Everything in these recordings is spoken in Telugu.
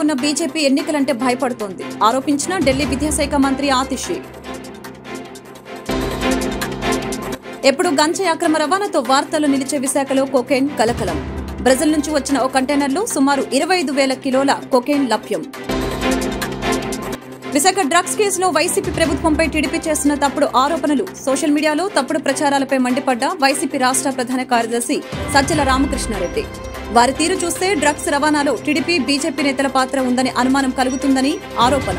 ఉన్న బీజేపీ ఎన్నికలంటే భయపడుతోంది ఆరోపించిన ఢిల్లీ విద్యాశాఖ మంత్రి ఆతిషి. ఎప్పుడు గంజాయి అక్రమ రవాణాతో వార్తలు నిలిచే విశాఖలో కొకైన్ కలకలం. బ్రెజిల్ నుంచి వచ్చిన ఓ కంటైనర్లో సుమారు 25,000 కిలోల కొకైన్ లభ్యం. విశాఖ డ్రగ్స్ కేసులో వైసీపీ ప్రభుత్వంపై టీడీపీ చేస్తున్న తప్పుడు ఆరోపణలు, సోషల్ మీడియాలో తప్పుడు ప్రచారాలపై మండిపడ్డ వైసీపీ రాష్ట్ర ప్రధాన కార్యదర్శి సజ్జల రామకృష్ణారెడ్డి. వారి తీరు చూస్తే డ్రగ్స్ రవాణాలో టీడీపీ బీజేపీ నేతల పాత్ర ఉందని అనుమానం కలుగుతుందని ఆరోపణ.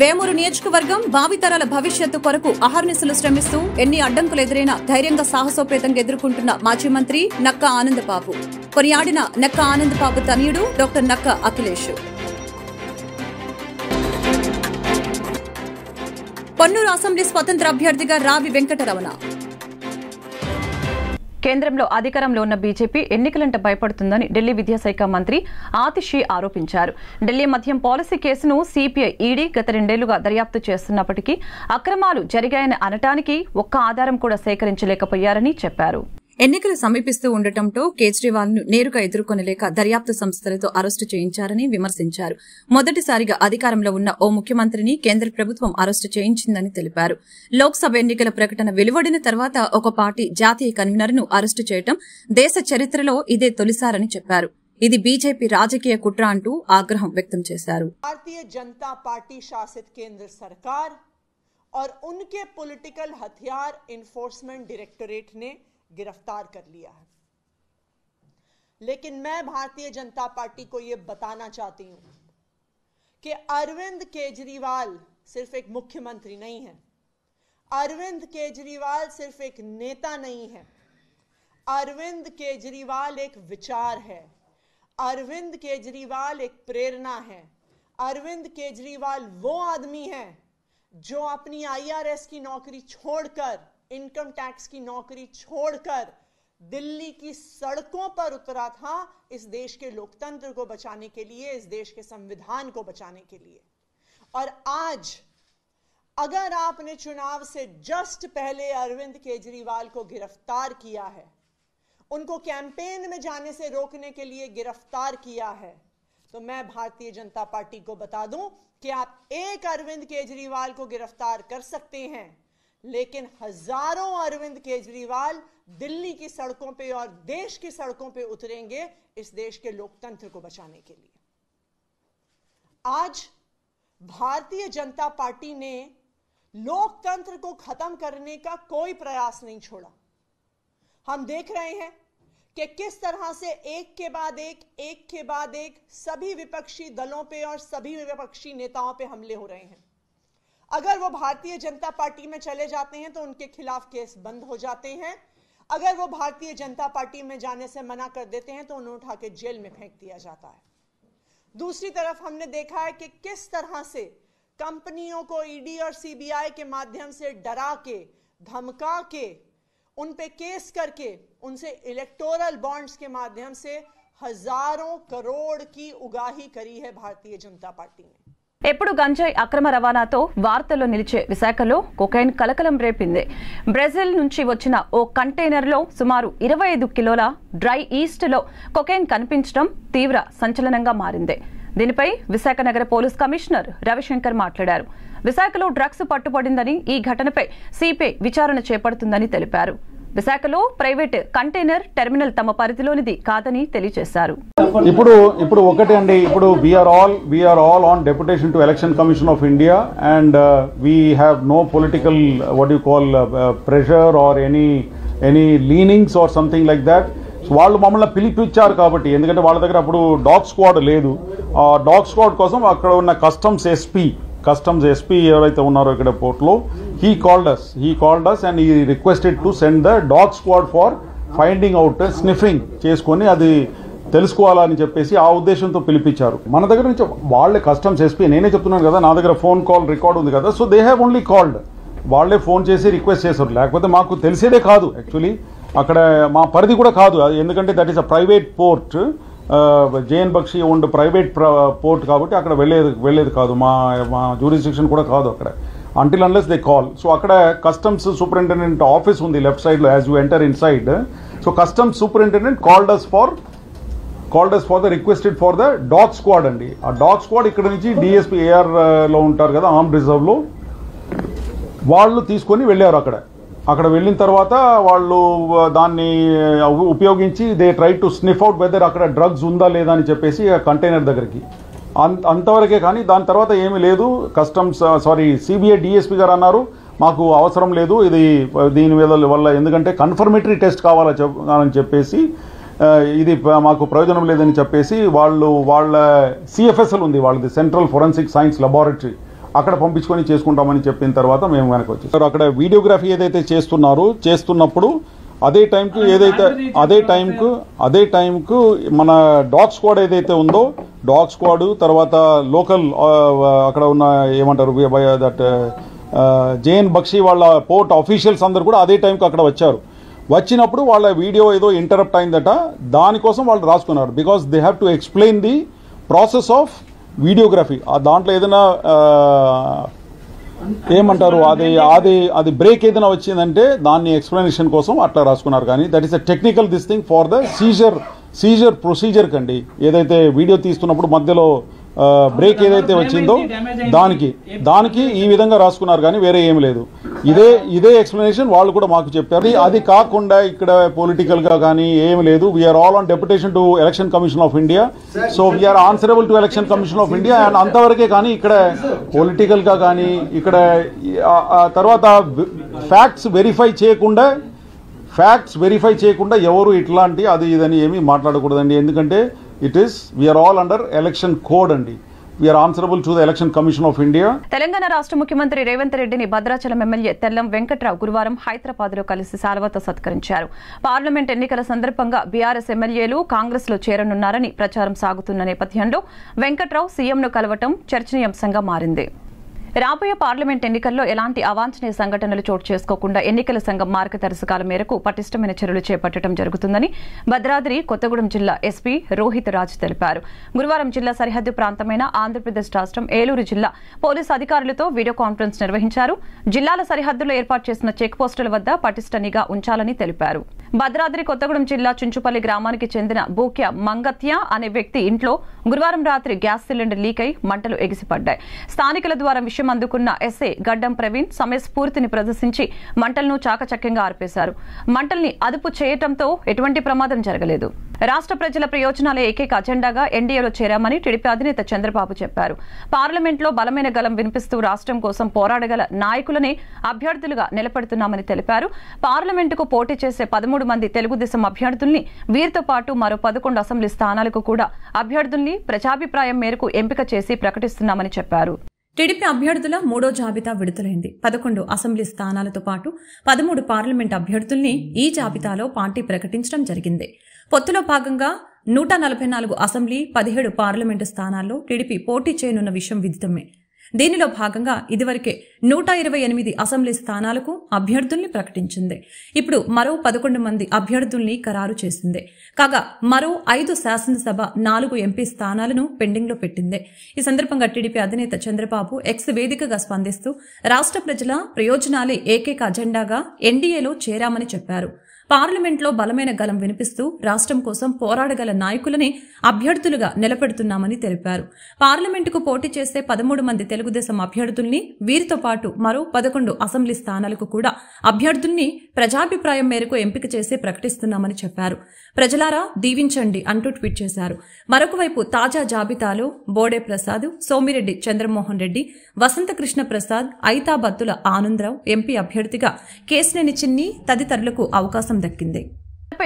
వేమూరు నియోజకవర్గం భావితరాల భవిష్యత్తు కొరకు అహర్నిశలు శ్రమిస్తూ ఎన్ని అడ్డంకులు ఎదురైనా ధైర్యంగా సాహసోపేతంగా ఎదుర్కొంటున్న మాజీ మంత్రి నక్కా ఆనందబాబు. కొనియాడిన నక్కా ఆనందబాబు తనయుడు డాక్టర్ నక్కా అఖిలేష్. పొన్నూరు అసెంబ్లీ స్వతంత్ర అభ్యర్థిగా రావి వెంకటరమణ. కేంద్రంలో అధికారంలో ఉన్న బీజేపీ ఎన్నికలంటే భయపడుతుందని ఢిల్లీ విద్యాశాఖ మంత్రి ఆతిషి ఆరోపించారు. ఢిల్లీ మద్యం పాలసీ కేసును సీపీఐ ఈడీ గత 2 ఏళ్లుగా దర్యాప్తు చేస్తున్నప్పటికీ అక్రమాలు జరిగాయని అనటానికి ఒక్క ఆధారం కూడా సేకరించలేకపోయారని చెప్పారు. ఎన్నికలు సమీపిస్తూ ఉండటంతో కేజ్రీవాల్ ను నేరుగా ఎదుర్కొనలేక దర్యాప్తు సంస్థలతో అరెస్టు చేయించారని విమర్శించారు. మొదటిసారిగా అధికారంలో ఉన్న ఓ ముఖ్యమంత్రిని కేంద్ర ప్రభుత్వం అరెస్టు చేయించిందని తెలిపారు. లోక్సభ ఎన్నికల ప్రకటన వెలువడిన తర్వాత ఒక పార్టీ జాతీయ కన్వీనర్ ను అరెస్టు చేయడం దేశ చరిత్రలో ఇదే తొలిసారని చెప్పారు. ఇది బీజేపీ రాజకీయ కుట్ర అంటూ ఆగ్రహం వ్యక్తం చేశారు. भारतीय जनता पार्टी शासित केंद्र सरकार और उनके पॉलिटिकल हथियार एनफोर्समेंट डायरेक्टोरेट ने गिरफ्तार कर लिया है, लेकिन मैं भारतीय जनता पार्टी को यह बताना चाहती हूं कि अरविंद केजरीवाल सिर्फ एक मुख्यमंत्री नहीं है, अरविंद केजरीवाल सिर्फ एक नेता नहीं है, अरविंद केजरीवाल एक विचार है, अरविंद केजरीवाल एक प्रेरणा है, अरविंद केजरीवाल वो आदमी है जो अपनी आईआरएस की नौकरी छोड़कर, इनकम टैक्स की नौकरी छोड़कर दिल्ली की सड़कों पर उतरा था इस देश के लोकतंत्र को बचाने के लिए, इस देश के संविधान को बचाने के लिए। और आज अगर आपने चुनाव से जस्ट पहले अरविंद केजरीवाल को गिरफ्तार किया है, उनको कैंपेन में जाने से रोकने के लिए गिरफ्तार किया है, तो मैं भारतीय जनता पार्टी को बता दूं कि आप एक अरविंद केजरीवाल को गिरफ्तार कर सकते हैं, लेकिन हजारों अरविंद केजरीवाल दिल्ली की सड़कों पे और देश की सड़कों पे उतरेंगे इस देश के लोकतंत्र को बचाने के लिए। आज भारतीय जनता पार्टी ने लोकतंत्र को खत्म करने का कोई प्रयास नहीं छोड़ा। हम देख रहे हैं कि किस तरह से एक के बाद एक सभी विपक्षी दलों पे और सभी विपक्षी नेताओं पे हमले हो रहे हैं। अगर वो भारतीय जनता पार्टी में चले जाते हैं तो उनके खिलाफ केस बंद हो जाते हैं, अगर वो भारतीय जनता पार्टी में जाने से मना कर देते हैं तो उन्हें उठा के जेल में फेंक दिया जाता है। दूसरी तरफ हमने देखा है कि किस तरह से कंपनियों को ईडी और सीबीआई के माध्यम से डरा के, धमका के, उन पे केस करके उनसे इलेक्टोरल बॉन्ड्स के माध्यम से हजारों करोड़ की उगाही करी है भारतीय जनता पार्टी ने। ఎప్పుడు గంజాయి అక్రమ రవాణాతో వార్తల్లో నిలిచే విశాఖలో కొకైన్ కలకలం రేపింది. బ్రెజిల్ నుంచి వచ్చిన ఓ కంటైనర్లో సుమారు 25 కిలోల డ్రై ఈస్ట్లో కొకైన్ కనిపించడం తీవ్ర సంచలనంగా మారింది. దీనిపై విశాఖ నగర పోలీస్ కమిషనర్ రవిశంకర్ మాట్లాడారు. విశాఖలో డ్రగ్స్ పట్టుబడిందని, ఈ ఘటనపై సిపిఐ విచారణ చేపడుతుందని తెలిపారు. విశాఖలో ప్రైవేట్ కంటైనర్ టెర్మినల్ తమ పరిధిలోనిది కాదని తెలియజేశారు. ఇప్పుడు ఒకటే అండి, ఇప్పుడు we're all on deputation to Election commission of India and we have no political what you call pressure or any leanings or something like that. వాళ్ళు మమ్మల్ని పిలిపించారు కాబట్టి, ఎందుకంటే వాళ్ళ దగ్గర అప్పుడు డాగ్ స్క్వాడ్ లేదు. ఆ డాగ్ స్క్వాడ్ కోసం అక్కడ ఉన్న కస్టమ్స్ ఎస్పీ ఎవరైతే ఉన్నారో ఇక్కడ పోర్ట్లో, he called us and he requested to send the dog squad for finding out, sniffing చేసుకొని అది తెలుసుకోవాలని చెప్పేసి ఆ ఉద్దేశంతో పిలిపించారు. మన దగ్గర నుంచి వాళ్ళే కస్టమ్స్ ఎస్పీ, నేనే చెప్తున్నాను కదా, నా దగ్గర ఫోన్ కాల్ రికార్డ్ ఉంది కదా, so they have only called, వాళ్ళే ఫోన్ చేసి రిక్వెస్ట్ చేశారు. లేకపోతే మాకు తెలిసేదే కాదు, యాక్చువల్లీ అక్కడ మా పరిధి కూడా కాదు, ఎందుకంటే that is a private port, JN Bakshi owned private port కాబట్టి అక్కడ వెళ్ళేది కాదు, మా జ్యూరిస్డిక్షన్ కూడా కాదు అక్కడ, until unless they call. So akkada customs superintendent office undi left side lo as you enter inside. So customs superintendent called called us for the requested for the dog squad అండి. ఆ డాగ్ స్క్వాడ్ ఇక్కడ నుంచి డిఎస్పీ ఏఆర్ లో ఉంటారు కదా, ఆర్మ్ రిజర్వ్ లో, వాళ్ళు తీసుకొని వెళ్ళారు. అక్కడ వెళ్ళిన తర్వాత వాళ్ళు దాన్ని ఉపయోగించి they try to sniff out whether అక్కడ డ్రగ్స్ ఉందా లేదా అని చెప్పేసి కంటైనర్ దగ్గరికి, అంతవరకే. కానీ దాని తర్వాత ఏమీ లేదు. సిబిఐ డిఎస్పీ గారు అన్నారు మాకు అవసరం లేదు ఇది దీని వల్ల, ఎందుకంటే కన్ఫర్మేటరీ టెస్ట్ కావాలని చెప్పేసి ఇది మాకు ప్రయోజనం లేదని చెప్పేసి వాళ్ళ సిఎఫ్ఎస్ఎల్ ఉంది, వాళ్ళది సెంట్రల్ ఫోరెన్సిక్ సైన్స్ లెబారెటరీ, అక్కడ పంపించుకొని చేసుకుంటామని చెప్పిన తర్వాత మేము వెనక్కి వచ్చేసారు. అక్కడ వీడియోగ్రఫీ ఏదైతే చేస్తున్నప్పుడు అదే టైంకు మన డాగ్ స్క్వాడ్ ఏదైతే ఉందో, డాగ్ స్క్వాడ్ తర్వాత లోకల్ అక్కడ ఉన్న ఏమంటారు దట్ జేఎన్ బక్షి వాళ్ళ పోర్ట్ ఆఫీషియల్స్ అందరు కూడా అదే టైంకి అక్కడ వచ్చారు. వచ్చినప్పుడు వాళ్ళ వీడియో ఏదో ఇంటరప్ట్ అయిందట, దానికోసం వాళ్ళు రాసుకున్నారు. Because they have to explain the process of videography. దాంట్లో ఏదైనా ఏమంటారు అది బ్రేక్ ఏదైనా వచ్చిందంటే దాన్ని ఎక్స్ప్లెనేషన్ కోసం అట్లా రాసుకున్నారు. కానీ that is a technical this thing for the seizure procedure కండి. ఏదైతే వీడియో తీస్తున్నప్పుడు మధ్యలో బ్రేక్ ఏదైతే వచ్చిందో దానికి ఈ విధంగా రాసుకున్నారు, కానీ వేరే ఏమి లేదు. ఇదే ఎక్స్ప్లెనేషన్ వాళ్ళు కూడా మాకు చెప్పారు. అది కాకుండా ఇక్కడ పొలిటికల్ గా కానీ ఏమి లేదు. We're all on deputation to Election commission of India, so we're answerable to Election commission of India. And అంతవరకే. కానీ ఇక్కడ పొలిటికల్ గా కానీ ఇక్కడ తర్వాత ఫ్యాక్ట్స్ వెరిఫై చేయకుండా ఎవరు ఇట్లాంటి అది ఇదని ఏమీ మాట్లాడకూడదండి. ఎందుకంటే we are all under election code అండి. We are answerable to the election commission of India. Telangana రాష్ట్ర ముఖ్యమంత్రి రేవంత్ రెడ్డిని భద్రాచలం ఎమ్మెల్యే తెల్లం వెంకట్రావు గురువారం హైదరాబాద్ లో కలిసి శాలువాతో సత్కరించారు. పార్లమెంట్ ఎన్నికల సందర్భంగా బీఆర్ఎస్ ఎమ్మెల్యేలు కాంగ్రెస్ లో చేరనున్నారని ప్రచారం సాగుతున్న నేపథ్యంలో వెంకట్రావు సీఎంను కలవటం చర్చనీయాంశంగా మారింది. రాబోయే పార్లమెంట్ ఎన్నికల్లో ఎలాంటి అవాంఛనీయ సంఘటనలు చోటు చేసుకోకుండా ఎన్నికల సంఘం మార్గదర్శకాల మేరకు పటిష్టమైన చర్యలు చేపట్టడం జరుగుతుందని భద్రాద్రి కొత్తగూడెం జిల్లా ఎస్పీ రోహిత్ రాజ్ తెలిపారు. గురువారం జిల్లా సరిహద్దు ప్రాంతమైన ఆంధ్రప్రదేశ్ రాష్ట్రం ఏలూరు జిల్లా పోలీసు అధికారులతో వీడియో కాన్ఫరెన్స్ నిర్వహించారు. జిల్లాల సరిహద్దులో ఏర్పాటు చేసిన చెక్ పోస్టుల వద్ద పటిష్ట నిఘా ఉంచాలని తెలిపారు. భద్రాద్రి కొత్తగూడెం జిల్లా చుంచుపల్లి గ్రామానికి చెందిన బూక్య మంగత్య అనే వ్యక్తి ఇంట్లో గురువారం రాత్రి గ్యాస్ సిలిండర్ లీక్ అయి మంటలు ఎగిసిపడ్డాయి. స్థానికుల ద్వారా విషయం అందుకున్న ఎస్ఐ గడ్డం ప్రవీణ్ సమయస్ఫూర్తిని ప్రదర్శించి మంటలను చాకచక్యంగా ఆర్పేశారు. మంటల్ని అదుపు చేయడంతో ఎటువంటి ప్రమాదం జరగలేదు. రాష్ట్ర ప్రజల ప్రయోజనాల ఏకైక అజెండాగా ఎన్డీఏలో చేరామని టీడీపీ అధినేత చంద్రబాబు చెప్పారు. పార్లమెంట్లో బలమైన గలం వినిపిస్తూ రాష్ట్రం కోసం పోరాడగల నాయకులనే అభ్యర్థులుగా నిలబెడుతున్నామని తెలిపారు. పార్లమెంటుకు పోటీ చేసే 13 మంది తెలుగుదేశం అభ్యర్థుల్ని, వీరితో పాటు మరో 11 అసెంబ్లీ స్థానాలకు కూడా అభ్యర్థుల్ని ప్రజాభిప్రాయం మేరకు ఎంపిక చేసి ప్రకటిస్తున్నామని చెప్పారు. టీడీపీ అభ్యర్థుల 3వ జాబితా విడుదలైంది. 11 అసెంబ్లీ స్థానాలతో పాటు 13 పార్లమెంట్ అభ్యర్థుల్ని ఈ జాబితాలో పార్టీ ప్రకటించడం జరిగింది. పొత్తులో భాగంగా 144 అసెంబ్లీ, 17 పార్లమెంటు స్థానాల్లో టీడీపీ పోటీ చేయనున్న విషయం విదితమే. దీనిలో భాగంగా ఇదివరకే 128 అసెంబ్లీ స్థానాలకు అభ్యర్థుల్ని ప్రకటించింది. ఇప్పుడు మరో 11 మంది అభ్యర్థుల్ని ఖరారు చేసింది. కాగా మరో 5 శాసనసభ, 4 ఎంపీ స్థానాలను పెండింగ్లో పెట్టింది. ఈ సందర్భంగా టీడీపీ అధినేత చంద్రబాబు ఎక్స్ వేదికగా స్పందిస్తూ రాష్ట్ర ప్రజల ప్రయోజనాలే ఏకైక అజెండాగా ఎన్డీఏలో చేరామని చెప్పారు. పార్లమెంట్లో బలమైన గలం వినిపిస్తూ రాష్ట్రం కోసం పోరాడగల నాయకులని అభ్యర్థులుగా నిలబెడుతున్నామని తెలిపారు. పార్లమెంటుకు పోటీ చేసే 13 మంది తెలుగుదేశం అభ్యర్థుల్ని, వీరితో పాటు మరో 11 అసెంబ్లీ స్థానాలకు కూడా అభ్యర్థుల్ని ప్రజాభిప్రాయం మేరకు ఎంపిక చేసి ప్రకటిస్తున్నామని చెప్పారు. ప్రజలారా దీవించండి అంటూ ట్వీట్ చేశారు. మరొక వైపు తాజా జాబితాలో బోడే ప్రసాద్, సోమిరెడ్డి చంద్రమోహన్ రెడ్డి, వసంతకృష్ణ ప్రసాద్, ఐతాబత్తుల ఆనందరావు ఎంపీ అభ్యర్థిగా, కేశినేని చిన్ని తదితరులకు అవకాశం దక్కింది.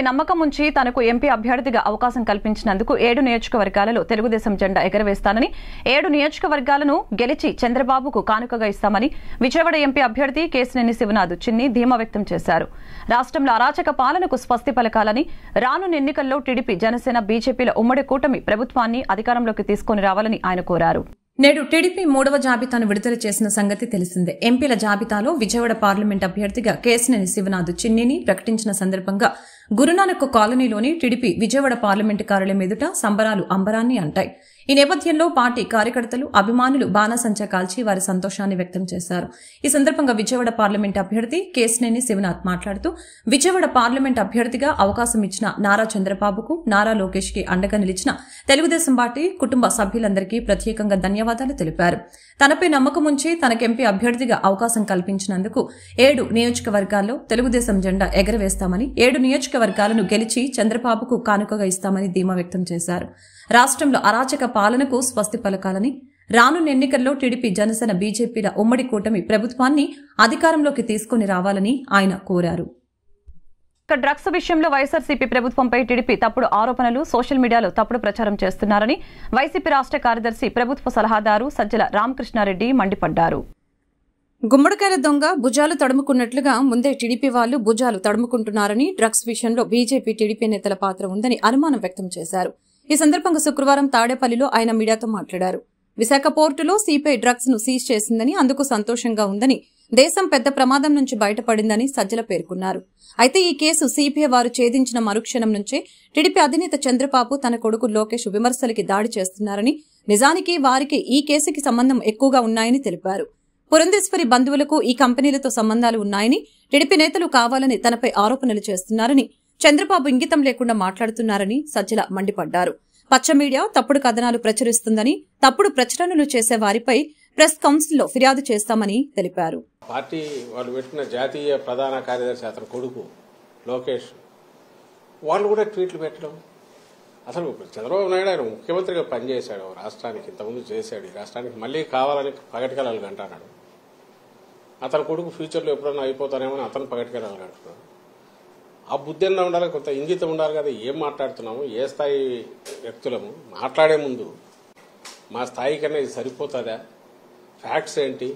నమ్మకం ఉంచి తనకు ఎంపీ అభ్యర్థిగా అవకాశం కల్పించినందుకు 7 నియోజకవర్గాలలో తెలుగుదేశం జెండా ఎగరవేస్తానని, 7 నియోజకవర్గాలను గెలిచి చంద్రబాబుకు కానుకగా ఇస్తామని విజయవాడ ఎంపీ అభ్యర్థి కేశినేని శివనాథ్ చిన్ని ధీమా వ్యక్తం చేశారు. రాష్ట్రంలో అరాచక పాలనకు స్వస్తి పలకాలని, రానున్న ఎన్నికల్లో టీడీపీ, జనసేన, బీజేపీల ఉమ్మడి కూటమి ప్రభుత్వాన్ని అధికారంలోకి తీసుకుని రావాలని ఆయన కోరారు. నేడు టీడీపీ 3వ జాబితాను విడుదల చేసిన సంగతి తెలిసిందే. ఎంపీల జాబితాలో విజయవాడ పార్లమెంట్ అభ్యర్థిగా కేశినేని శివనాథ్ చిన్నిని ప్రకటించిన సందర్భంగా గురునానక్ కాలనీలోని టీడీపీ విజయవాడ పార్లమెంటు కార్యాలయం ఎదుట సంబరాలు అంబరాన్ని అంటాయి. ఈ నేపథ్యంలో పార్టీ కార్యకర్తలు అభిమానులు బాణాసంచా కాల్చి వారి సంతోషాన్ని వ్యక్తం చేశారు. ఈ సందర్భంగా విజయవాడ పార్లమెంట్ అభ్యర్థి కేశినేని శివనాథ్ మాట్లాడుతూ విజయవాడ పార్లమెంట్ అభ్యర్థిగా అవకాశం ఇచ్చిన నారా చంద్రబాబుకు, నారా లోకేష్ కి అండగా నిలిచిన తెలుగుదేశం పార్టీ కుటుంబ సభ్యులందరికీ ప్రత్యేకంగా ధన్యవాదాలు తెలిపారు. తనపై నమ్మకం ఉంచి తనకు ఎంపీ అభ్యర్థిగా అవకాశం కల్పించినందుకు 7 నియోజకవర్గాల్లో తెలుగుదేశం జెండా ఎగరవేస్తామని, 7 నియోజకవర్గాలను గెలిచి చంద్రబాబుకు కానుకగా ఇస్తామని ధీమా వ్యక్తం చేశారు. రాష్ట్రంలో అరాచక పాలనకు స్వస్తి పలకాలని, రానున్న ఎన్నికల్లో టీడీపీ, జనసేన, బీజేపీల ఉమ్మడి కూటమి ప్రభుత్వాన్ని అధికారంలోకి తీసుకుని రావాలని ఆయన కోరారు. డ్రగ్స్ విషయంలో వైఎస్ఆర్సీపీ ప్రభుత్వంపై టీడీపీ తప్పుడు ఆరోపణలు, సోషల్ మీడియాలో తప్పుడు ప్రచారం చేస్తున్నారని వైసీపీ రాష్ట్ర కార్యదర్శి, ప్రభుత్వ సలహాదారు సజ్జల రామకృష్ణారెడ్డి మండిపడ్డారు. గుమ్మడికాయల దొంగ భుజాలు తడుముకున్నట్లుగా ముందే టీడీపీ వాళ్లు భుజాలు తడుముకుంటున్నారని, డ్రగ్స్ విషయంలో బీజేపీ, టీడీపీ నేతల పాత్ర ఉందని అనుమానం వ్యక్తం చేశారు. ఈ సందర్భంగా శుక్రవారం తాడేపల్లిలో ఆయన మీడియాతో మాట్లాడారు. విశాఖ పోర్టులో సిపిఐ డ్రగ్స్ ను సీజ్ చేసిందని, అందుకు సంతోషంగా ఉందని, దేశం పెద్ద ప్రమాదం నుంచి బయటపడిందని సజ్జల పేర్కొన్నారు. అయితే ఈ కేసు సిపిఐ వారు ఛేదించిన మరుక్షణం నుంచే టీడీపీ అధినేత చంద్రబాబు తన కొడుకు లోకేష్ విమర్శలకి దాడి చేస్తున్నారని, నిజానికి వారికి ఈ కేసుకి సంబంధం ఎక్కువగా ఉన్నాయని తెలిపారు. పురంధేశ్వరి బంధువులకు ఈ కంపెనీలతో సంబంధాలు ఉన్నాయని, టీడీపీ నేతలు కావాలని తనపై ఆరోపణలు చేస్తున్నారని, చంద్రబాబు ఇంగితం లేకుండా మాట్లాడుతున్నారని సజ్జల మండిపడ్డారు. పచ్చ మీడియా తప్పుడు కథనాలు ప్రచురిస్తుందని, తప్పుడు ప్రచురణలు చేసే వారిపై ప్రెస్ కౌన్సిల్లో ఫిర్యాదు చేస్తామని తెలిపారు. పార్టీ వాళ్ళు పెట్టిన జాతీయ ప్రధాన కార్యదర్శి అతని కొడుకు లోకేష్ వాళ్ళు కూడా ట్వీట్లు పెట్టడం, అసలు చంద్రబాబు నాయుడు ఆయన ముఖ్యమంత్రిగా పనిచేశాడు రాష్ట్రానికి, ఇంతకుముందు చేశాడు, ఈ రాష్ట్రానికి మళ్లీ కావాలని పగటికలాలు అంటున్నాడు. అతని కొడుకు ఫ్యూచర్లో ఎప్పుడన్నా అయిపోతానేమని అతను పగటికలాలు అంటున్నాడు. ఆ బుద్ధి అన్నా ఉండాలి, కొంత ఇంగితం ఉండాలి కదా. ఏం మాట్లాడుతున్నాము, ఏ స్థాయి వ్యక్తులము, మాట్లాడే ముందు మా స్థాయి కన్నా ఇది సరిపోతుందా, ఫ్యాక్ట్స్ ఏంటి,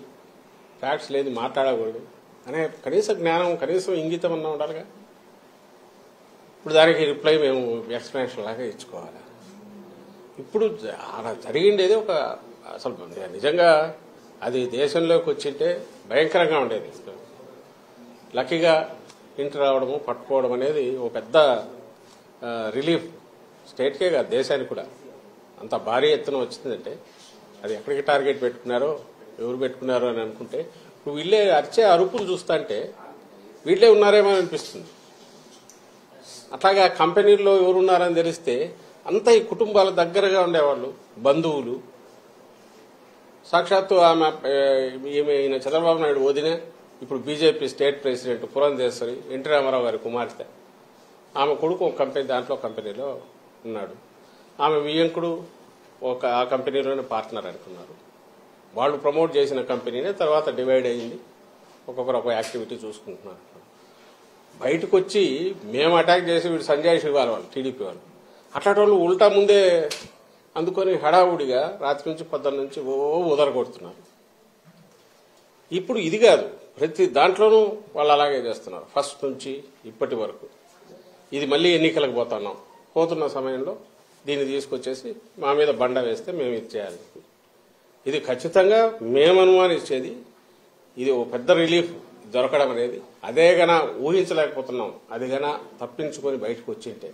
ఫ్యాక్ట్స్ లేదు మాట్లాడకూడదు అనే కనీస జ్ఞానం, కనీసం ఇంగితం అన్నా ఉండాలిగా. ఇప్పుడు దానికి రిప్లై మేము ఎక్స్ప్లెనేషన్ లాగా ఇచ్చుకోవాలి. ఇప్పుడు అలా జరిగిండేది ఒక అసలు నిజంగా అది దేశంలోకి వచ్చింటే భయంకరంగా ఉండేది. లక్కీగా ఇంటి రావడము, పట్టుకోవడం అనేది ఒక పెద్ద రిలీఫ్ స్టేట్కే కాదు దేశానికి కూడా. అంత భారీ ఎత్తున వచ్చిందంటే అది ఎక్కడికి టార్గెట్ పెట్టుకున్నారో, ఎవరు పెట్టుకున్నారో అని అనుకుంటే ఇప్పుడు వీళ్ళే అరిచే అరుపులు చూస్తుంటే వీళ్ళే ఉన్నారేమో అనిపిస్తుంది. అట్లాగా కంపెనీల్లో ఎవరున్నారని తెలిస్తే అంతా ఈ కుటుంబాల దగ్గరగా ఉండేవాళ్ళు, బంధువులు. సాక్షాత్తు ఆమె ఈయన చంద్రబాబు నాయుడు వదిన, ఇప్పుడు BJP state president Purandeswari, NT Rama Rao గారి కుమార్తె, ఆమె కొడుకు ఒక కంపెనీ, దాంట్లో కంపెనీలో ఉన్నాడు. ఆమె వియ్యంకుడు ఆ కంపెనీలోనే పార్ట్నర్ అనుకున్నారు. వాళ్ళు ప్రమోట్ చేసిన కంపెనీనే తర్వాత డివైడ్ అయ్యింది, ఒక్కొక్కరు ఒక యాక్టివిటీ చూసుకుంటున్నారు. బయటకు వచ్చి మేము అటాక్ చేసి వీడు సంజయ్ శివాల వాళ్ళు, టీడీపీ వాళ్ళు, అట్లాంటి వాళ్ళు ఉల్టా ముందే అందుకొని హడావుడిగా రాత్రి నుంచి పొద్దున్న నుంచి ఉదరగొడుతున్నారు. ఇప్పుడు ఇది కాదు, ప్రతి దాంట్లోనూ వాళ్ళు అలాగే చేస్తున్నారు ఫస్ట్ నుంచి ఇప్పటి వరకు. ఇది మళ్ళీ ఎన్నికలకు పోతున్న సమయంలో దీన్ని తీసుకొచ్చేసి మా మీద బండ వేస్తే మేము ఇది చేయాలి. ఇది ఖచ్చితంగా మేము అనుమానించేది. ఇది ఒక పెద్ద రిలీఫ్ దొరకడం అనేది. అదే గన ఊహించలేకపోతున్నాం. అది గన తప్పించుకొని బయటకు వచ్చింటే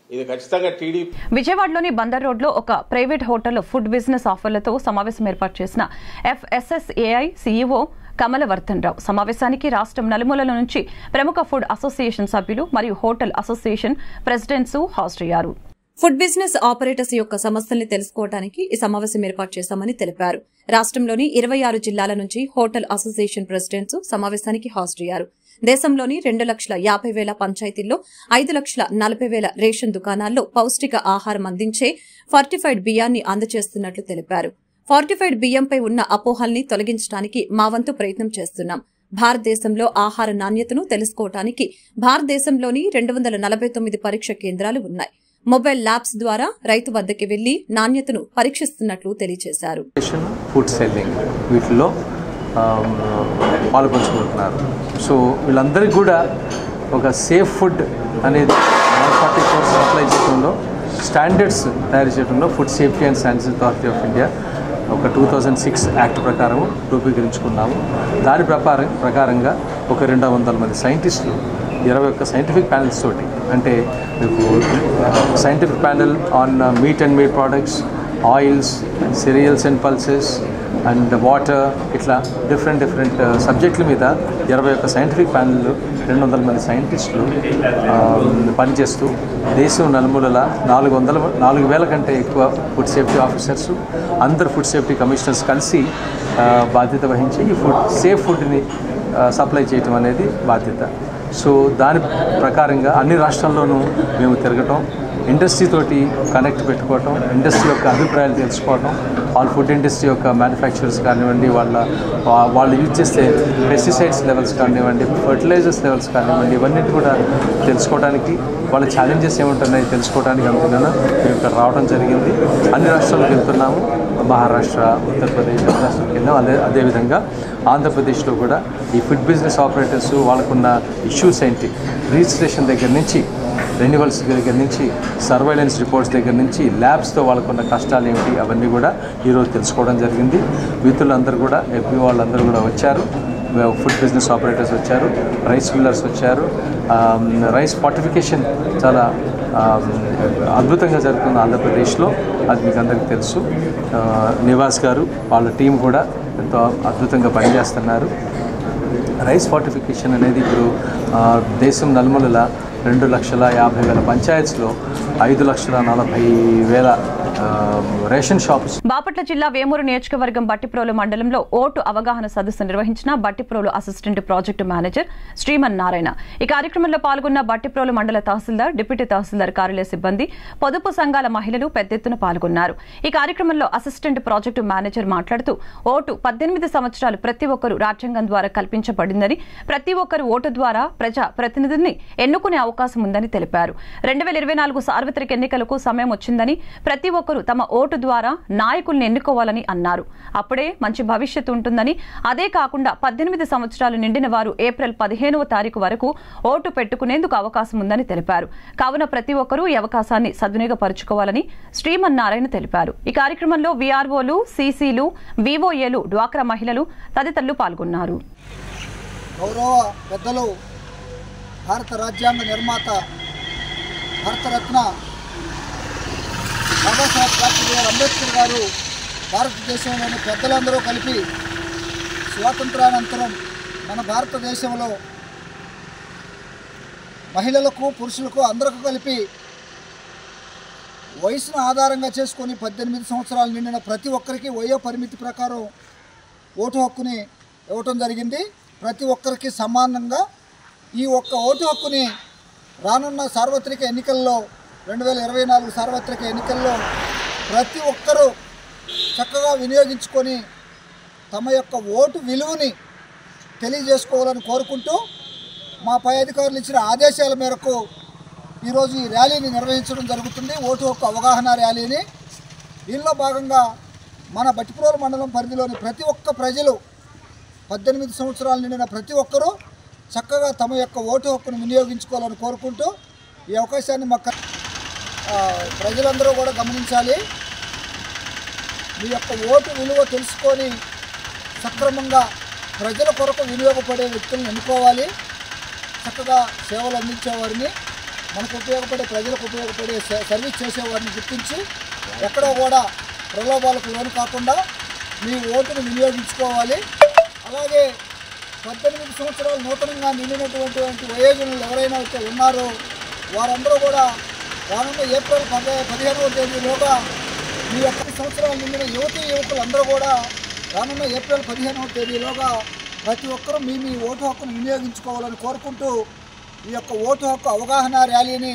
ఇది ఖచ్చితంగా టీడీపీ. విజయవాడలోని బందర్ రోడ్లో ఒక ప్రైవేట్ హోటల్లో ఫుడ్ బిజినెస్ ఆఫర్లతో సమావేశం ఏర్పాటు చేసిన ఎఫ్ఎస్ఎస్ఏఐ సీఈఓ కమలవర్ధన్ రావు సమావేశానికి రాష్ట్రం నలుమూలల నుంచి ప్రముఖ ఫుడ్ అసోసియేషన్ సభ్యులు మరియు హోటల్ అసోసియేషన్ ప్రెసిడెంట్స్ హాజరయ్యారు. ఫుడ్ బిజినెస్ ఆపరేటర్స్ యొక్క సమస్యల్ని తెలుసుకోవడానికి ఈ సమావేశం ఏర్పాటు చేశామని తెలిపారు. రాష్ట్రంలోని 26 జిల్లాల నుంచి హోటల్ అసోసియేషన్ ప్రెసిడెంట్స్ సమావేశానికి హాజరయ్యారు. దేశంలోని 2,50,000 పంచాయతీల్లో 5,40,000 రేషన్ దుకాణాల్లో పౌష్టిక ఆహారం అందించే ఫార్టిఫైడ్ బియ్యాన్ని అందజేస్తున్నట్లు తెలిపారు. ఫార్టిఫైడ్ బియ్యంపై ఉన్న అపోహల్ని తొలగించడానికి మా వంతు ప్రయత్నం చేస్తున్నాం. భారతదేశంలో ఆహార నాణ్యతను తెలుసుకోవడానికి భారతదేశంలోని 249 పరీక్ష కేంద్రాలు ఉన్నాయి. మొబైల్ ల్యాబ్స్ ద్వారా రైతు వద్దకి వెళ్లి నాణ్యతను పరీక్షిస్తున్నట్లు తెలియజేశారు. ఫుడ్ సెల్లింగ్ వీటిలో పాల్పంచుకుంటున్నారు. సో వీళ్ళందరికీ కూడా ఒక సేఫ్ ఫుడ్ అనేది 140 crores సప్లై చేయడంలో, స్టాండర్డ్స్ తయారు చేయడంలో food safety and standards authority of India ఒక 2006 యాక్ట్ ప్రకారం రూపీకరించుకున్నాము. దాని ప్రకారంగా ఒక 200 మంది సైంటిస్టులు 21 సైంటిఫిక్ ప్యానెల్స్ తోటి, అంటే మీకు scientific panel on meet and meet products, oils, cereals and pulses and water, ఇట్లా డిఫరెంట్ సబ్జెక్టుల మీద 21 సైంటిఫిక్ ప్యానెల్, 200 మంది సైంటిస్టులు పనిచేస్తూ దేశం నలుమూలల 4,000 కంటే ఎక్కువ ఫుడ్ సేఫ్టీ ఆఫీసర్స్, అందరు ఫుడ్ సేఫ్టీ కమిషనర్స్ కలిసి బాధ్యత వహించి ఈ సేఫ్ ఫుడ్ని సప్లై చేయటం అనేది బాధ్యత. సో దాని ప్రకారంగా అన్ని రాష్ట్రాల్లోనూ మేము తిరగటం, ఇండస్ట్రీ తోటి కనెక్ట్ పెట్టుకోవటం, ఇండస్ట్రీ యొక్క అభిప్రాయాలు తెలుసుకోవటం, వాళ్ళ ఫుడ్ ఇండస్ట్రీ యొక్క మ్యానుఫ్యాక్చరర్స్ కానివ్వండి, వాళ్ళు యూజ్ చేసే పెస్టిసైడ్స్ లెవెల్స్ కానివ్వండి, ఫర్టిలైజర్స్ లెవెల్స్ కానివ్వండి, ఇవన్నీ కూడా తెలుసుకోవడానికి, వాళ్ళ ఛాలెంజెస్ ఏముంటున్నాయి తెలుసుకోవడానికి అనుకున్నాను మేము ఇక్కడ రావడం జరిగింది. అన్ని రాష్ట్రాలకు వెళ్తున్నాము, మహారాష్ట్ర, ఉత్తరప్రదేశ్ రాష్ట్రాలకు వెళ్ళాం. అదేవిధంగా ఆంధ్రప్రదేశ్లో కూడా ఈ ఫుడ్ బిజినెస్ ఆపరేటర్స్ వాళ్ళకున్న ఇష్యూస్ ఏంటి, రిజిస్ట్రేషన్ దగ్గర నుంచి, రెన్యువల్స్ దగ్గర నుంచి, సర్వైలెన్స్ రిపోర్ట్స్ దగ్గర నుంచి, ల్యాబ్స్తో వాళ్ళకున్న కష్టాలు ఏమిటి, అవన్నీ కూడా ఈరోజు తెలుసుకోవడం జరిగింది. మిత్రులందరూ కూడా, ఎంపీ వాళ్ళందరూ కూడా వచ్చారు, ఫుడ్ బిజినెస్ ఆపరేటర్స్ వచ్చారు, రైస్ మిల్లర్స్ వచ్చారు. రైస్ ఫార్టిఫికేషన్ చాలా అద్భుతంగా జరుగుతుంది ఆంధ్రప్రదేశ్లో, అది మీకు అందరికీ తెలుసు. నివాస్ గారు వాళ్ళ టీం కూడా ఎంతో అద్భుతంగా పనిచేస్తున్నారు. రైస్ ఫార్టిఫికేషన్ అనేది ఇప్పుడు దేశం నలుమూలల 2,50,000 పంచాయత్స్లో 5,40,000 రేషన్ షాప్స్. బాపట్ల జిల్లా వేమూరు నియోజకవర్గం బట్టిప్రోలు మండలంలో ఓటు అవగాహన సదస్సు నిర్వహించిన Bhattiprolu assistant project manager Shriman Narayana. ఈ కార్యక్రమంలో పాల్గొన్న బట్టిప్రోలు మండల తహసీల్దార్, డిప్యూటీ తహసీల్దార్ కార్యాలయ సిబ్బంది, పొదుపు సంఘాల మహిళలు పెద్ద ఎత్తున పాల్గొన్నారు. ఈ కార్యక్రమంలో అసిస్టెంట్ ప్రాజెక్టు మేనేజర్ మాట్లాడుతూ ఓటు 18 సంవత్సరాలు ప్రతి ఒక్కరూ రాజ్యాంగం ద్వారా కల్పించబడిందని, ప్రతి ఒక్కరూ ఓటు ద్వారా ప్రజా ప్రతినిధుల్ని ఎన్నుకునే అవకాశం ఉందని తెలిపారు. 2024 సార్వత్రిక ఎన్నికలకు సమయం వచ్చిందని, ప్రతి ఒక్కరూ తమ ఓటు ద్వారా నాయకుల్ని ఎన్నుకోవాలని అన్నారు. అప్పుడే మంచి భవిష్యత్తు ఉంటుందని, అదే కాకుండా 18 సంవత్సరాలు నిండిన వారు ఏప్రిల్ 15వ తారీఖు వరకు ఓటు పెట్టుకునేందుకు అవకాశం ఉందని తెలిపారు. కావున ప్రతి ఒక్కరూ ఈ అవకాశాన్ని సద్వినియోగపరుచుకోవాలని శ్రీమన్నారాయణ తెలిపారు. ఈ కార్యక్రమంలో వీఆర్ఓలు, సీసీలు, వీఓఏలు, డ్వాక్రా మహిళలు తదితరులు పాల్గొన్నారు. గౌరవ పెద్దలు, భారత రాజ్యాంగ నిర్మాత, భారతరత్న బాబాసాహెబ్ డాక్టర్ అంబేద్కర్ గారు భారతదేశంలోని పెద్దలందరూ కలిపి స్వాతంత్రానంతరం మన భారతదేశంలో మహిళలకు, పురుషులకు అందరికీ కలిపి వయసును ఆధారంగా చేసుకొని 18 సంవత్సరాలు నిండిన ప్రతి ఒక్కరికి వయో పరిమితి ప్రకారం ఓటు హక్కుని ఇవ్వటం జరిగింది. ప్రతి ఒక్కరికి సమానంగా ఈ ఒక్క ఓటు హక్కుని రానున్న సార్వత్రిక ఎన్నికల్లో, 2024 సార్వత్రిక ఎన్నికల్లో ప్రతి ఒక్కరూ చక్కగా వినియోగించుకొని తమ యొక్క ఓటు విలువని తెలియజేసుకోవాలని కోరుకుంటూ, మా పై అధికారులు ఇచ్చిన ఆదేశాల మేరకు ఈరోజు ఈ ర్యాలీని నిర్వహించడం జరుగుతుంది, ఓటు హక్కు అవగాహన ర్యాలీని. దీనిలో భాగంగా మన బట్టిప్రోలు మండలం పరిధిలోని ప్రతి ఒక్క ప్రజలు, 18 సంవత్సరాలు నిండిన ప్రతి ఒక్కరూ చక్కగా తమ యొక్క ఓటు హక్కును వినియోగించుకోవాలని కోరుకుంటూ, ఈ అవకాశాన్ని మాకు ప్రజలందరూ కూడా గమనించాలి. మీ యొక్క ఓటు విలువ తెలుసుకొని సక్రమంగా ప్రజల కొరకు వినియోగపడే వ్యక్తులను ఎన్నుకోవాలి. చక్కగా సేవలు అందించేవారిని, మనకు ఉపయోగపడే, ప్రజలకు ఉపయోగపడే సర్వీస్ చేసేవారిని గుర్తించి ఎక్కడో కూడా ప్రలోభాలకు లోను కాకుండా మీ ఓటును వినియోగించుకోవాలి. అలాగే 18 సంవత్సరాలు నూతనంగా నిండినటువంటి వయోజనులు ఎవరైనా అయితే ఉన్నారో వారందరూ కూడా రానున్న ఏప్రిల్ 15వ తేదీలోగా మీ యొక్క సంవత్సరాలు నిండిన యువకులందరూ కూడా రానున్న ఏప్రిల్ 15వ తేదీలోగా ప్రతి ఒక్కరూ మీ ఓటు హక్కును వినియోగించుకోవాలని కోరుకుంటూ, ఈ యొక్క ఓటు హక్కు అవగాహన ర్యాలీని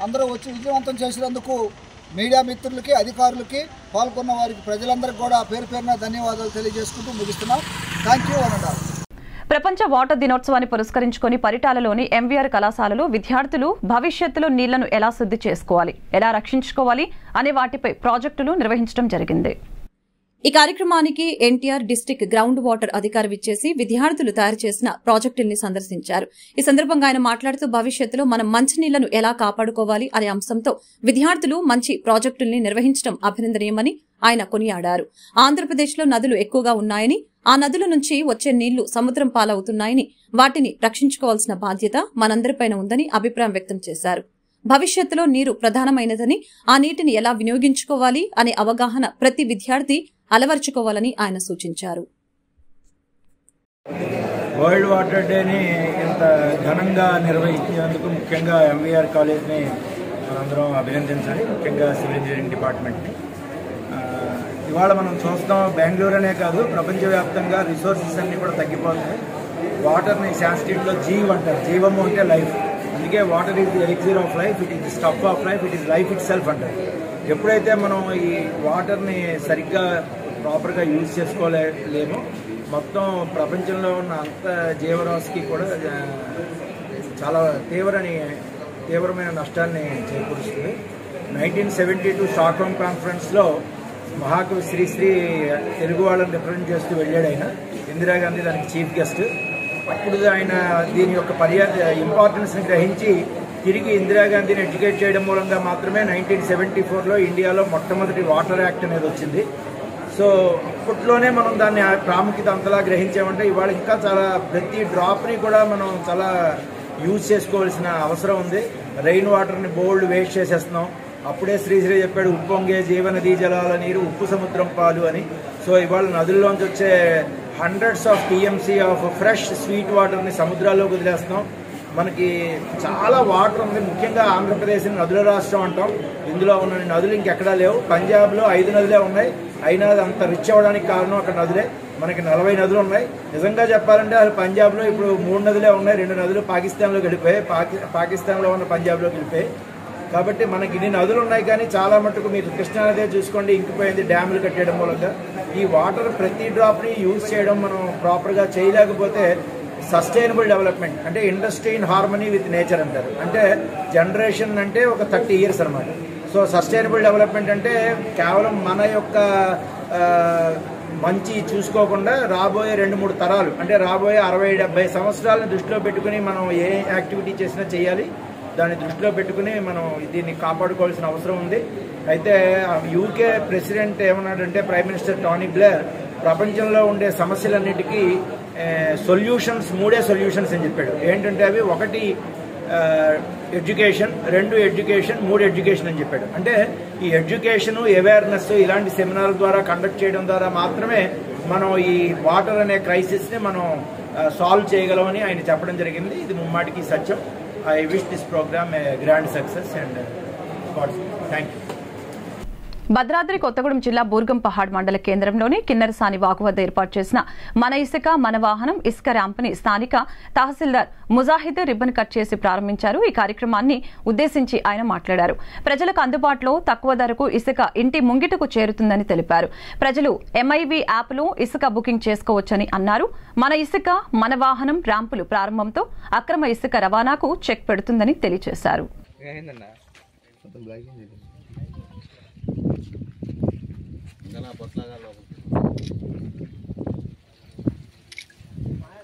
అందరూ వచ్చి విజయవంతం చేసినందుకు మీడియా మిత్రులకి, అధికారులకి, పాల్గొన్న వారికి, ప్రజలందరికీ కూడా పేరు పేరున ధన్యవాదాలు తెలియజేసుకుంటూ ముగిస్తున్నాం. థ్యాంక్ యూ అన్నారు. ప్రపంచ వాటర్ దినోత్సవాన్ని పురస్కరించుకొని పరిటాలలోని ఎంవీఆర్ కళాశాలలో విద్యార్థులు భవిష్యత్తులో నీళ్లను ఎలా శుద్ధి చేసుకోవాలి, ఎలా రక్షించుకోవాలి అనే వాటిపై ప్రాజెక్టులు నిర్వహించడం జరిగింది. ఈ కార్యక్రమానికి ఎన్టీఆర్ డిస్టిక్ గ్రౌండ్ వాటర్ అధికారి విచ్చేసి విద్యార్థులు తయారు చేసిన ప్రాజెక్టుల్ని సందర్శించారు. ఈ సందర్భంగా ఆయన మాట్లాడుతూ భవిష్యత్తులో మనం మంచినీళ్లను ఎలా కాపాడుకోవాలి అనే అంశంతో విద్యార్థులు మంచి ప్రాజెక్టుల్ని నిర్వహించడం అభినందనీయమని ఆయన కొనియాడారు. ఆంధ్రప్రదేశ్లో నదులు ఎక్కువగా ఉన్నాయని, ఆ నదుల నుంచి వచ్చే నీళ్లు సముద్రం పాలవుతున్నాయని వాటిని రక్షించుకోవాల్సిన బాధ్యత మనందరిపైన ఉందని అభిప్రాయం వ్యక్తం చేశారు. భవిష్యత్తులో నీరు ప్రధానమైనదని, ఆ నీటిని ఎలా వినియోగించుకోవాలి అనే అవగాహన ప్రతి విద్యార్థి అలవర్చుకోవాలని ఆయన సూచించారు. వరల్డ్ వాటర్ డేని ఇంత ఘనంగా నిర్వహించినందుకు ముఖ్యంగా ఎంవీఆర్ కాలేజ్ని మనందరం అభినందించాలి, ముఖ్యంగా సివిల్ ఇంజనీరింగ్ డిపార్ట్మెంట్ని. ఇవాళ మనం చూస్తాం, బెంగళూరు అనే కాదు ప్రపంచవ్యాప్తంగా రిసోర్సెస్ అన్నీ కూడా తగ్గిపోతున్నాయి. వాటర్ని సాంస్క్రిట్లో జీవ్ అంటారు, జీవము అంటే లైఫ్. అందుకే water is the elixir of life, it is the stuff of life, it is life itself అంటారు. ఎప్పుడైతే మనం ఈ వాటర్ని సరిగ్గా ప్రాపర్గా యూజ్ చేసుకోలేమో మొత్తం ప్రపంచంలో ఉన్న అంత జీవరాశికి కూడా చాలా తీవ్రమైన నష్టాన్ని చేకూరుస్తుంది. 1972 స్టాక్హోమ్ కాన్ఫరెన్స్లో మహాకవి శ్రీశ్రీ తెలుగు వాళ్ళని రిప్రజెంట్ చేస్తూ వెళ్ళాడు ఆయన. ఇందిరాగాంధీ దానికి చీఫ్ గెస్ట్. అప్పుడు ఆయన దీని యొక్క ఇంపార్టెన్స్ని గ్రహించి తిరిగి ఇందిరాగాంధీని ఎడ్యుకేట్ చేయడం మూలంగా మాత్రమే 1974లో ఇండియాలో మొట్టమొదటి వాటర్ యాక్ట్ అనేది వచ్చింది. సో అప్పట్లోనే మనం దాన్ని ప్రాముఖ్యత అంతలా గ్రహించామంటే ఇవాళ ఇంకా చాలా ప్రతి డ్రాప్ని కూడా మనం చాలా యూజ్ చేసుకోవాల్సిన అవసరం ఉంది. రెయిన్ వాటర్ని బోల్డ్ వేస్ట్ చేసేస్తున్నాం. అప్పుడే శ్రీశ్రీ చెప్పాడు, ఉప్పొంగే జీవనదీ జలాల నీరు ఉప్పు సముద్రం పాలు అని. సో ఇవాళ నదుల్లోంచి వచ్చే hundreds of TMC of fresh sweet వాటర్ని సముద్రాల్లోకి వదిలేస్తున్నాం. మనకి చాలా వాటర్ ఉంది. ముఖ్యంగా ఆంధ్రప్రదేశ్ నదుల రాష్ట్రం అంటాం. ఇందులో ఉన్న నదులు ఇంకెక్కడా లేవు. పంజాబ్లో 5 నదులే ఉన్నాయి. అయినా అంత రిచ్ అవ్వడానికి కారణం అక్కడ నదులే. మనకి 40 నదులు ఉన్నాయి. నిజంగా చెప్పాలంటే అది పంజాబ్లో ఇప్పుడు 3 నదులే ఉన్నాయి. 2 నదులు పాకిస్తాన్లోకి వెళ్ళిపోయాయి, పాకిస్తాన్లో ఉన్న పంజాబ్లోకి వెళ్ళిపోయాయి. కాబట్టి మనకి ఇన్ని నదులు ఉన్నాయి, కానీ చాలా మటుకు మీరు కృష్ణానదే చూసుకోండి, ఇంకిపోయింది డ్యాములు కట్టేయడం మూలంగా. ఈ వాటర్ ప్రతి డ్రాప్ని యూజ్ చేయడం మనం ప్రాపర్గా చేయలేకపోతే సస్టైనబుల్ డెవలప్మెంట్ అంటే industry in harmony with nature అంటారు. అంటే జనరేషన్ అంటే ఒక 30 years అనమాట. సో సస్టైనబుల్ డెవలప్మెంట్ అంటే కేవలం మన యొక్క మంచి చూసుకోకుండా రాబోయే 2-3 తరాలు అంటే రాబోయే 60-70 సంవత్సరాలను దృష్టిలో పెట్టుకుని మనం ఏ యాక్టివిటీ చేసినా చేయాలి. దాన్ని దృష్టిలో పెట్టుకుని మనం దీన్ని కాపాడుకోవాల్సిన అవసరం ఉంది. అయితే యూకే ప్రెసిడెంట్ ఏమన్నాడంటే, ప్రైమ్ మినిస్టర్ టోనీ బ్లేర్ ప్రపంచంలో ఉండే సమస్యలన్నిటికీ సొల్యూషన్స్ 3 సొల్యూషన్స్ అని చెప్పాడు. ఏంటంటే అవి 1 ఎడ్యుకేషన్, 2 ఎడ్యుకేషన్, 3 ఎడ్యుకేషన్ అని చెప్పాడు. అంటే ఈ ఎడ్యుకేషను, అవేర్నెస్ ఇలాంటి సెమినార్ల ద్వారా కండక్ట్ చేయడం ద్వారా మాత్రమే మనం ఈ వాటర్ అనే క్రైసిస్ని మనం సాల్వ్ చేయగలమని ఆయన చెప్పడం జరిగింది. ఇది ముమ్మాటికి సత్యం. I wish this program a grand success and thank you. Bhadradri Kothagudem జిల్లా బూర్గం పహాడ్ మండల కేంద్రంలోని కిన్నెరసాని వాగు వద్ద ఏర్పాటు చేసిన మన ఇసుక మన వాహనం ఇసుక ర్యాంప్ని స్థానిక తహసీల్దార్ ముజాహిద్ రిబ్బన్ కట్ చేసి ప్రారంభించారు. ఈ కార్యక్రమాన్ని ఉద్దేశించి ఆయన మాట్లాడారు. ప్రజలకు అందుబాటులో తక్కువ ధరకు ఇసుక ఇంటి ముంగిటకు చేరుతుందని తెలిపారు. ప్రజలు MIV యాప్లో ఇసుక బుకింగ్ చేసుకోవచ్చని అన్నారు. మన ఇసుక మన వాహనం ర్యాంపులు ప్రారంభంతో అక్రమ ఇసుక రవాణాకు చెక్ పెడుతుందని తెలియజేశారు.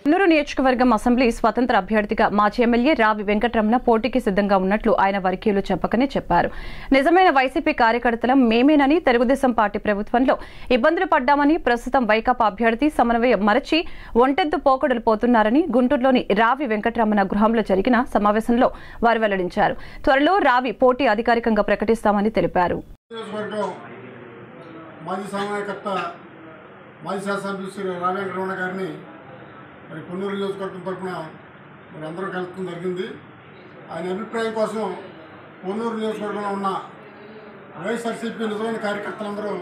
కన్నూరు నియోజకవర్గం అసెంబ్లీ స్వతంత్ర అభ్యర్థిగా మాజీ ఎమ్మెల్యే రావి వెంకటరమణ పోటీకి సిద్ధంగా ఉన్నట్లు ఆయన వర్గీయులు చెప్పకనే చెప్పారు. నిజమైన వైసీపీ కార్యకర్తలం మేమేనని, తెలుగుదేశం పార్టీ ప్రభుత్వంలో ఇబ్బందులు పడ్డామని, ప్రస్తుతం వైకాపా అభ్యర్థి సమన్వయం మరచి ఒంటెద్దు పోకడలు పోతున్నారని గుంటూరులోని రావి వెంకటరమణ గృహంలో జరిగిన సమావేశంలో వారు వెల్లడించారు. త్వరలో రావి పోటీ అధికారికంగా ప్రకటిస్తామని తెలిపారు. మాజీ సమన్వయకర్త మాజీ శాసనసభ్యులు శ్రీ రావి వెంకటరమణ గారిని మరి కొన్నూరు నియోజకవర్గం తరఫున మరి అందరూ కలపడం జరిగింది. ఆయన అభిప్రాయం కోసం కొన్నూరు నియోజకవర్గంలో ఉన్న వైఎస్ఆర్సీపీ నిజమైన కార్యకర్తలందరూ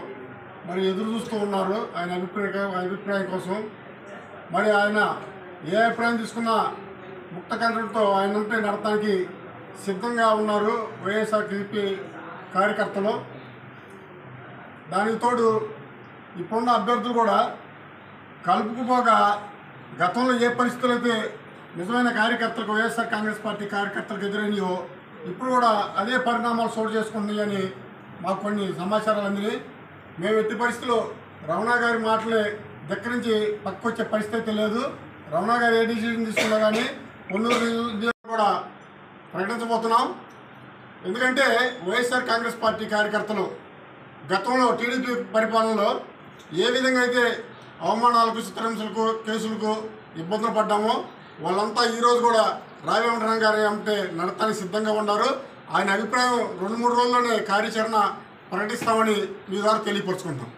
మరి ఎదురు చూస్తూ ఉన్నారు ఆయన అభిప్రాయం కోసం. మరి ఆయన ఏ అభిప్రాయం తీసుకున్నా ముక్త కంఠంతో ఆయనంటే నడటానికి సిద్ధంగా ఉన్నారు వైఎస్ఆర్సీపీ కార్యకర్తలు. దానికి తోడు ఇప్పుడున్న అభ్యర్థులు కూడా కలుపుకుపోగా గతంలో ఏ పరిస్థితులు అయితే నిజమైన కార్యకర్తలకు వైఎస్ఆర్ కాంగ్రెస్ పార్టీ కార్యకర్తలకు ఎదురైనాయో ఇప్పుడు కూడా అదే పరిణామాలు చోటు చేసుకుంటున్నాయని మాకు కొన్ని సమాచారాలు అందినాయి. మేము ఎట్టి పరిస్థితుల్లో రమణ గారి మాటలే దగ్గర నుంచి పక్కకొచ్చే పరిస్థితి లేదు. రమణ గారు ఏ డిసిజన్ తీసుకున్నా కానీ కొన్నూరు కూడా ప్రకటించబోతున్నాం. ఎందుకంటే వైఎస్ఆర్ కాంగ్రెస్ పార్టీ కార్యకర్తలు గతంలో టీడీపీ పరిపాలనలో ఏ విధంగా అయితే అవమానాలకు చిత్రహింసలకు కేసులకు ఇబ్బందులు పడ్డామో వాళ్ళంతా ఈరోజు కూడా రావి వెంకటరమణ గారు అంటే నడతానికి సిద్ధంగా ఉన్నారు. ఆయన అభిప్రాయం 2-3 రోజుల్లోనే కార్యాచరణ ప్రకటిస్తామని మీ ద్వారా తెలియపరుచుకుంటాం.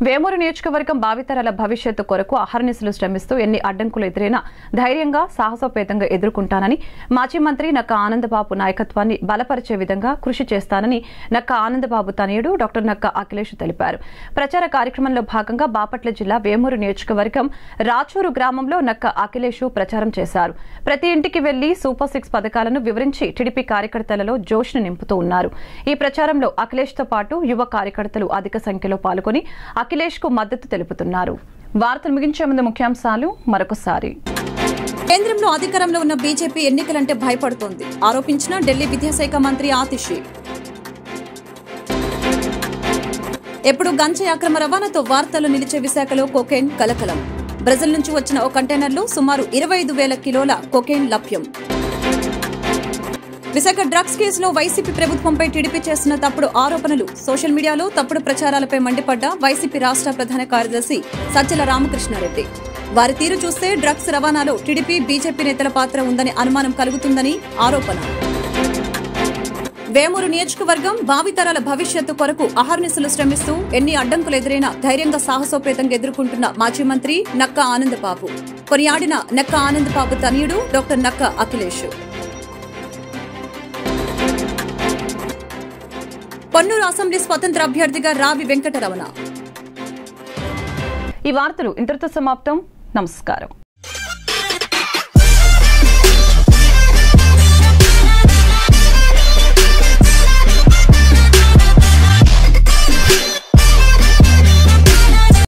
వేమూరు నియోజకవర్గం భావితరాల భవిష్యత్తు కొరకు అహర్నిశలు శ్రమిస్తూ ఎన్ని అడ్డంకులు ఎదురైనా ధైర్యంగా సాహసోపేతంగా ఎదుర్కొంటానని మాజీ మంత్రి నక్కా ఆనందబాబు నాయకత్వాన్ని బలపరిచే విధంగా కృషి చేస్తానని నక్కా ఆనందబాబు తనయుడు డాక్టర్ నక్కా అఖిలేష్ తెలిపారు. ప్రచార కార్యక్రమంలో భాగంగా బాపట్ల జిల్లా వేమూరు నియోజకవర్గం రాచూరు గ్రామంలో నక్కా అఖిలేష్ ప్రచారం చేశారు. ప్రతి ఇంటికి వెళ్లి సూపర్ 6 పథకాలను వివరించి టీడీపీ కార్యకర్తలలో జోష్ను నింపుతూ ఉన్నారు. ఈ ప్రచారంలో అఖిలేష్ తో పాటు యువ కార్యకర్తలు అధిక సంఖ్యలో పాల్గొని అఖిలేష్ కు మద్దతు తెలుపుతున్నారు. వార్తలు ముగించే ముందు ముఖ్యాంశాలు మరొకసారి. కేంద్రంలో అధికారంలో ఉన్న బీజేపీ ఎన్నికలంటే భయపడుతోంది ఆరోపించిన ఢిల్లీ విద్యాశాఖ మంత్రి ఆతిషి. ఎప్పుడు గంజాయి అక్రమ రవాణాతో వార్తలు నిలిచే విశాఖలో కొకైన్ కలకలం. బ్రెజిల్ నుంచి వచ్చిన ఓ కంటైనర్లో సుమారు 25,000 కిలోల కొకైన్ లభ్యం. విశాఖ డ్రగ్స్ కేసులో వైసీపీ ప్రభుత్వంపై టీడీపీ చేస్తున్న తప్పుడు ఆరోపణలు, సోషల్ మీడియాలో తప్పుడు ప్రచారాలపై మండిపడ్డ వైసీపీ రాష్ట్ర ప్రధాన కార్యదర్శి సజ్జల రామకృష్ణారెడ్డి. వారి తీరు చూస్తే డ్రగ్స్ రవాణాలో టీడీపీ బీజేపీ నేతల పాత్ర ఉందని అనుమానం కలుగుతుందని ఆరోపణ. వేమూరు నియోజకవర్గం భావితరాల భవిష్యత్తు కొరకు అహర్నిశలు శ్రమిస్తూ ఎన్ని అడ్డంకులు ఎదురైనా ధైర్యంగా సాహసోపేతంగా ఎదుర్కొంటున్న మాజీ మంత్రి నక్కా ఆనందబాబు. కొనియాడిన నక్కా ఆనందబాబు తనయుడు డాక్టర్ నక్కా అఖిలేష్. పొన్నూరు అసెంబ్లీ స్వతంత్ర అభ్యర్థిగా రావి వెంకటరమణ. ఈ వార్తలు ఇంతటితో సమాప్తం. నమస్కారం.